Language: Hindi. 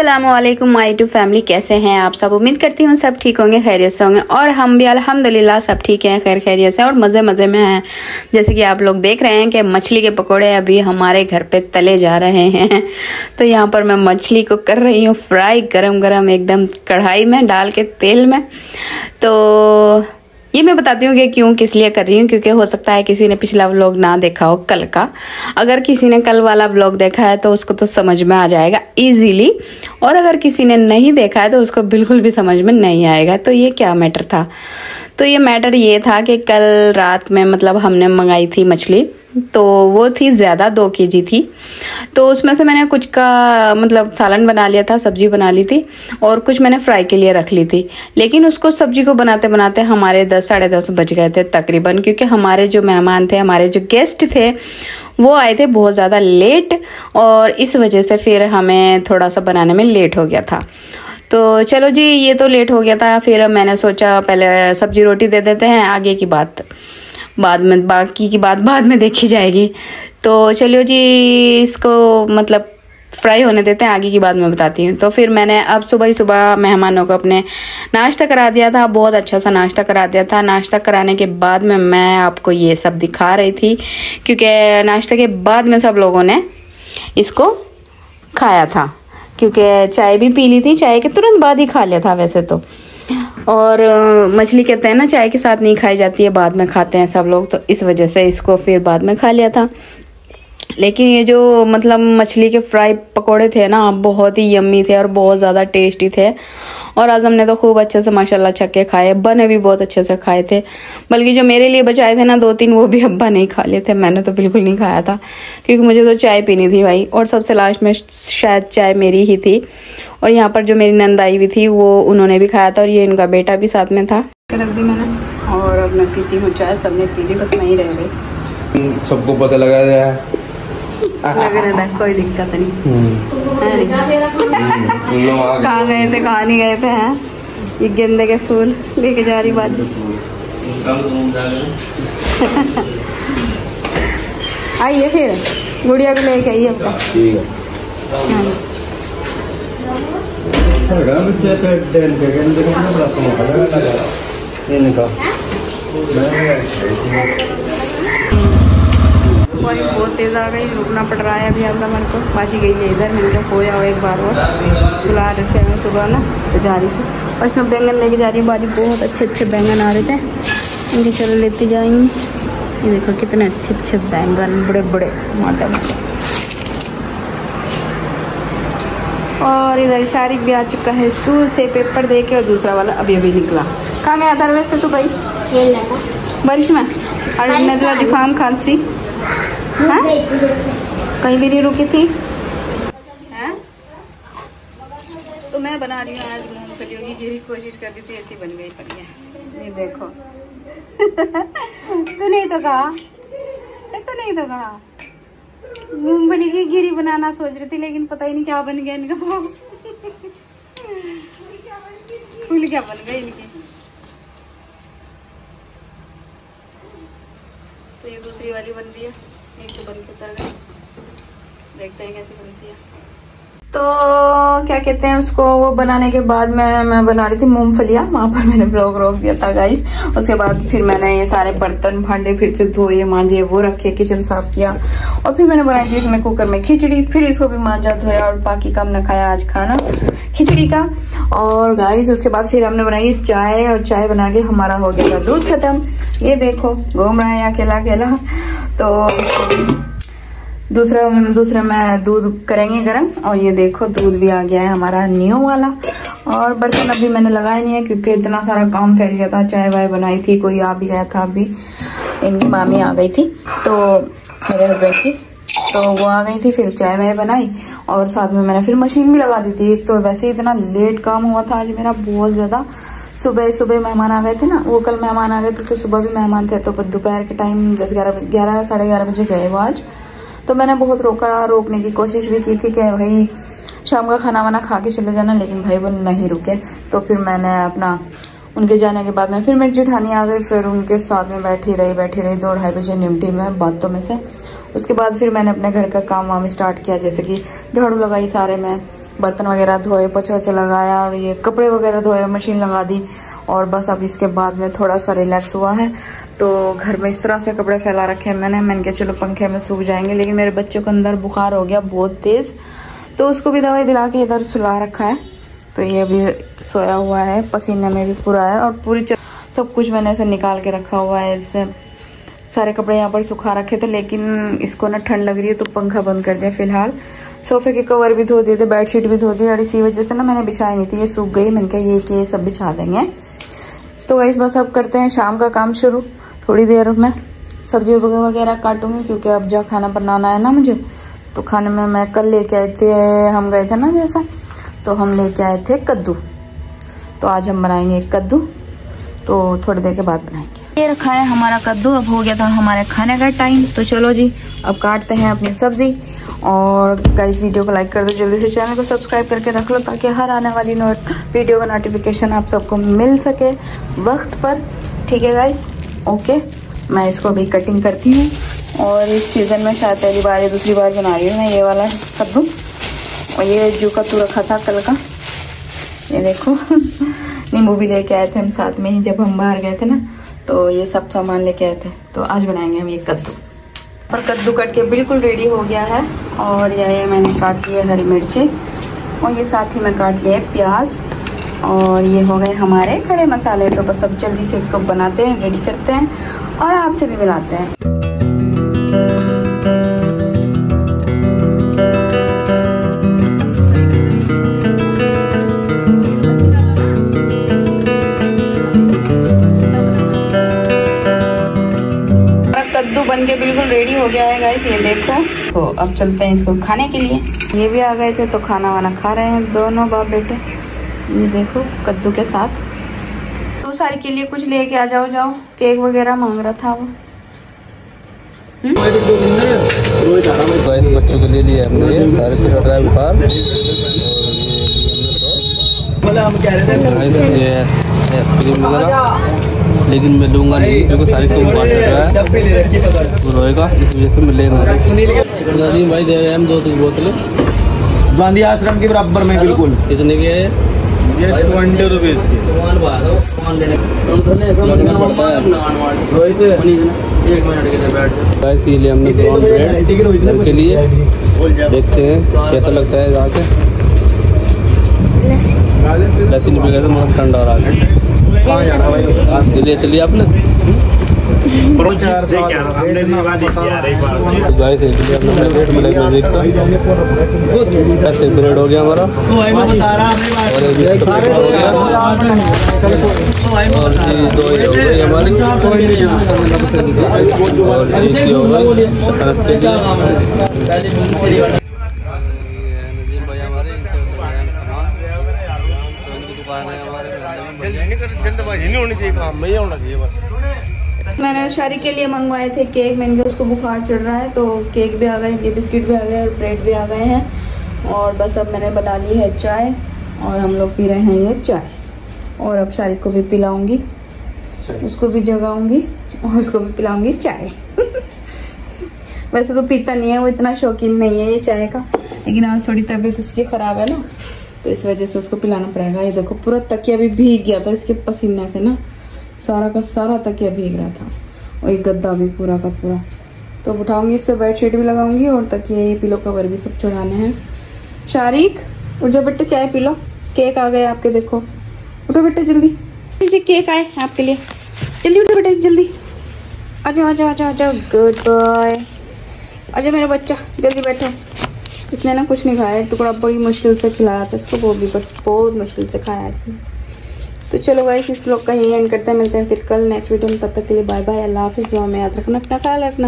अस्सलामुअलैकुम माय टू फैमिली, कैसे हैं आप सब। उम्मीद करती हूँ सब ठीक होंगे, खैरियत से होंगे और हम भी अल्हम्दुलिल्लाह सब ठीक हैं, खैर खैरियत से और मज़े मज़े में हैं। जैसे कि आप लोग देख रहे हैं कि मछली के पकोड़े अभी हमारे घर पे तले जा रहे हैं। तो यहाँ पर मैं मछली को कर रही हूँ फ्राई, गरम गरम एकदम कढ़ाई में डाल के तेल में। तो ये मैं बताती हूँ कि क्यों किस लिए कर रही हूँ, क्योंकि हो सकता है किसी ने पिछला व्लॉग ना देखा हो कल का। अगर किसी ने कल वाला व्लॉग देखा है तो उसको तो समझ में आ जाएगा इजीली, और अगर किसी ने नहीं देखा है तो उसको बिल्कुल भी समझ में नहीं आएगा। तो ये क्या मैटर था, तो ये मैटर ये था कि कल रात में मतलब हमने मंगाई थी मछली, तो वो थी ज़्यादा 2 kg थी। तो उसमें से मैंने कुछ का मतलब सालन बना लिया था, सब्जी बना ली थी और कुछ मैंने फ्राई के लिए रख ली थी। लेकिन उसको सब्जी को बनाते बनाते हमारे 10 साढ़े 10 बज गए थे तकरीबन, क्योंकि हमारे जो मेहमान थे, हमारे जो गेस्ट थे वो आए थे बहुत ज़्यादा लेट, और इस वजह से फिर हमें थोड़ा सा बनाने में लेट हो गया था। तो चलो जी, ये तो लेट हो गया था, फिर मैंने सोचा पहले सब्जी रोटी दे देते हैं, आगे की बात बाद में, बाकी की बात बाद में देखी जाएगी। तो चलियो जी, इसको मतलब फ्राई होने देते हैं, आगे की बात मैं बताती हूँ। तो फिर मैंने अब सुबह ही सुबह मेहमानों को अपने नाश्ता करा दिया था, बहुत अच्छा सा नाश्ता करा दिया था। नाश्ता कराने के बाद में मैं आपको ये सब दिखा रही थी, क्योंकि नाश्ते के बाद में सब लोगों ने इसको खाया था, क्योंकि चाय भी पी ली थी, चाय के तुरंत बाद ही खा लिया था वैसे तो। और मछली कहते हैं ना चाय के साथ नहीं खाई जाती है, बाद में खाते हैं सब लोग, तो इस वजह से इसको फिर बाद में खा लिया था। लेकिन ये जो मतलब मछली के फ्राई पकोड़े थे ना, बहुत ही यम्मी थे और बहुत ज़्यादा टेस्टी थे। और आज हमने तो खूब अच्छे से माशाल्लाह छक्के खाए, बने भी बहुत अच्छे से खाए थे। बल्कि जो मेरे लिए बचाए थे ना 2-3, वो भी अब्बा नहीं खा लिए थे, मैंने तो बिल्कुल नहीं खाया था, क्योंकि मुझे तो चाय पीनी थी भाई। और सबसे लास्ट में शायद चाय मेरी ही थी, और यहाँ पर जो मेरी नंद आई हुई थी वो उन्होंने भी खाया था, और ये इनका बेटा भी साथ में था। रख दी मैंने और अब मैं पीती हूँ चाय, सबने पी ली, बस मैं ही रह गई। सबको पता लगा रहा है, लग रहा था कोई दिक्कत नहीं। कहाँ गए थे, कहाँ नहीं गए थे हैं। ये गेंदे के फूल लेके जा रही बाजू। आइए फिर गुड़िया को लेके आइए अपना। बारिश बहुत तेज़ आ गई, रुकना पड़ रहा है अभी। अब मेरे को बाजी गई है इधर, मैंने कहा खोया हो एक बार और बुला रहे थे मैं सुबह ना, तो जा रही थी। और इसमें बैंगन लेके जा रही है बाजी, बहुत अच्छे अच्छे बैंगन आ रहे थे, इनके चलो लेती जाएंगी। ये देखो कितने अच्छे अच्छे बैंगन, बड़े बड़े मोटे मोटे। और इधर शारिक भी आ चुका है स्कूल से पेपर दे के, और दूसरा वाला अभी अभी निकला। कहाँ गया था वैसे तू भाई? बारिश में और नजला जुकाम खांसी, हाँ? कहीं भी नहीं रुकी थी हैं? तो मैं बना रही हूँ आज मूंगफलियों की घिरी, कोशिश कर रही थी, ऐसी बन गई बढ़िया। ये देखो। तो नहीं तो कहा, तो नहीं तो कहा मूंगफली की घिरी बनाना सोच रही थी, लेकिन पता ही नहीं क्या बन गया इनका। तो फूल क्या बन गए इनके। तो ये दूसरी वाली बन रही है, एक तो बन के उतर गई, देखते हैं कैसे बनती है। तो क्या कहते हैं उसको, वो बनाने के बाद मैं बना रही थी मूंगफलियाँ, वहाँ पर मैंने ब्लॉग रोक दिया था गाइस। उसके बाद फिर मैंने ये सारे बर्तन भांडे फिर से धोए मांजे, वो रखे, किचन साफ किया, और फिर मैंने बनाई थी इसमें कुकर में खिचड़ी, फिर इसको भी मांजा धोया, और बाकी का हमने खाया आज खाना खिचड़ी का। और गाइस उसके बाद फिर हमने बनाई चाय, और चाय बना के हमारा हो गया दूध खत्म। ये देखो घूम रहा है अकेला अकेला। तो दूसरा में दूध करेंगे गरम, और ये देखो दूध भी आ गया है हमारा न्यू वाला। और बर्तन अभी मैंने लगाया नहीं है, क्योंकि इतना सारा काम फैल गया था। चाय वाय बनाई थी, कोई आ भी गया था, अभी इनकी मामी आ गई थी, तो मेरे हस्बैंड की, तो वो आ गई थी, फिर चाय वाय बनाई, और साथ में मैंने फिर मशीन भी लगा दी थी। तो वैसे ही इतना लेट काम हुआ था आज मेरा बहुत ज्यादा। सुबह मेहमान आ गए थे ना, वो कल मेहमान आ गए थे, तो सुबह भी मेहमान थे, तो दोपहर के टाइम 10-11 साढ़े 11 बजे गए वो आज। तो मैंने बहुत रोकने की कोशिश भी की थी कि भाई शाम का खाना वाना खा के चले जाना, लेकिन भाई वो नहीं रुके। तो फिर मैंने अपना उनके जाने के बाद में फिर मेरी जेठानी आ गई, फिर उनके साथ में बैठी रही 2-2:30 बजे निमटी में बातों में से। उसके बाद फिर मैंने अपने घर का काम वाम स्टार्ट किया, जैसे कि झाड़ू लगाई सारे में, बर्तन वगैरह धोए, पोछा वोछा लगाया और ये कपड़े वगैरह धोए, मशीन लगा दी और बस अब इसके बाद में थोड़ा सा रिलैक्स हुआ है। तो घर में इस तरह से कपड़े फैला रखे हैं मैंने कहा चलो पंखे में सूख जाएंगे, लेकिन मेरे बच्चों को अंदर बुखार हो गया बहुत तेज़, तो उसको भी दवाई दिला के इधर सुला रखा है। तो ये अभी सोया हुआ है, पसीने में भी पूरा है और पूरी सब कुछ मैंने ऐसे निकाल के रखा हुआ है। जैसे सारे कपड़े यहाँ पर सुखा रखे थे, लेकिन इसको ना ठंड लग रही है तो पंखा बंद कर दिया फिलहाल। सोफे के कवर भी धो दिए थे, बेडशीट भी धो दी और इसी वजह से ना मैंने बिछाई नहीं थी, ये सूख गई। मैंने कहा ये कि ये सब बिछा देंगे। तो वैसे बस अब करते हैं शाम का काम शुरू। थोड़ी देर में सब्जी वगैरह काटूंगी क्योंकि अब जा खाना बनाना है ना मुझे। तो खाने में मैं कल लेके आए थे, हम गए थे ना जैसा, तो हम लेके आए थे कद्दू। तो आज हम बनाएंगे कद्दू, तो थोड़ी देर के बाद बनाएंगे। ये रखा है हमारा कद्दू, अब हो गया था हमारे खाने का टाइम। तो चलो जी अब काटते हैं अपनी सब्जी। और गाइस वीडियो को लाइक कर दो, जल्दी से चैनल को सब्सक्राइब करके रख लो ताकि हर आने वाली वीडियो का नोटिफिकेशन आप सबको मिल सके वक्त पर। ठीक है गाइस, ओके। मैं इसको अभी कटिंग करती हूँ और इस सीज़न में शायद पहली बार या दूसरी बार बना रही हूँ मैं ये वाला कद्दू। और ये जो कद्दू रखा था कल का, ये देखो नींबू भी लेके आए थे हम साथ में ही जब हम बाहर गए थे ना, तो ये सब सामान लेके आए थे। तो आज बनाएंगे हम ये कद्दू। और कद्दू कट के बिल्कुल रेडी हो गया है। और ये मैंने काट लिए हरी मिर्ची और ये साथ ही मैं काट लिया प्याज। और ये हो गए हमारे खड़े मसाले। तो बस अब जल्दी से इसको बनाते हैं, रेडी करते हैं और आपसे भी मिलाते हैं। कद्दू बन के बिल्कुल रेडी हो गया है गाइस, ये देखो। तो अब चलते हैं इसको खाने के लिए। ये भी आ गए थे तो खाना वाना खा रहे हैं दोनों बाप बेटे। ये देखो कद्दू के साथ। तो सारी के लिए कुछ लेके आ जाओ, जाओ केक वगैरह मांग रहा था वो। बच्चों के लिए हमने ये सारे कुछ रहा है बुखार। ये आइसक्रीम वगैरह, लेकिन मैं लूँगा नहीं क्योंकि सारी को बुखार चढ़ रहा है, वो रोएगा, इस वजह से मैं लेगा। भाई दे रहे हैं हम 2-3 बोतलें गांधी आश्रम के बराबर में। बिल्कुल। कितने के है ये? 20 रुपीज़ की। इसीलिए हमने ब्राउन ब्रेड घर के लिए, देखते हैं कैसा लगता है जाके। लस्सी नहीं पी तो बहुत ठंडा हो रहा है। चलिए आपने ऐसे ब्रेड हो गया हमारा और ये 2 हो गई हमारी और जल्दबाजी नहीं होनी चाहिए, काम में ही होना चाहिए बस। मैंने शारी के लिए मंगवाए थे केक, मैंने कहा उसको बुखार चढ़ रहा है तो केक भी आ गए, ये बिस्किट भी आ गए और ब्रेड भी आ गए हैं। और बस अब मैंने बना ली है चाय और हम लोग पी रहे हैं ये चाय। और अब शारी को भी पिलाऊंगी, उसको भी जगाऊंगी और उसको भी पिलाऊंगी चाय। वैसे तो पीता नहीं है, वो इतना शौकीन नहीं है ये चाय का, लेकिन आज थोड़ी तबीयत उसकी ख़राब है ना, तो इस वजह से उसको पिलाना पड़ेगा। ये देखो पूरा तकिया भी भीग गया था इसके पसीने से ना, सारा का सारा तकिया भीग रहा था और ये गद्दा भी पूरा का पूरा। तो उठाऊंगी, इससे बेडशीट भी लगाऊंगी और तकिया, ये पिलो कवर भी सब चढ़ाने हैं। शारिक उठ जाओ बेटे, चाय पी लो। केक आ गए आपके, देखो। उठो बेटे जल्दी, केक आए आपके लिए, जल्दी उठो बेटे जल्दी। आ जाओ आ जाओ आ जाओ आ जाओ, गुड बॉय। आ जाओ मेरा बच्चा, जल्दी बैठो। इसने ना कुछ नहीं खाया, एक टुकड़ा बड़ी मुश्किल से खिलाया था इसको, वो भी बस बहुत मुश्किल से खाया इसने। तो चलो गाइस इस व्लॉग का यही एंड करते हैं, मिलते हैं फिर कल नेक्स्ट वीडियो में। तब तक के लिए बाय बाय, अल्लाह हाफिज़। दुआ में याद रखना, अपना ख्याल रखना।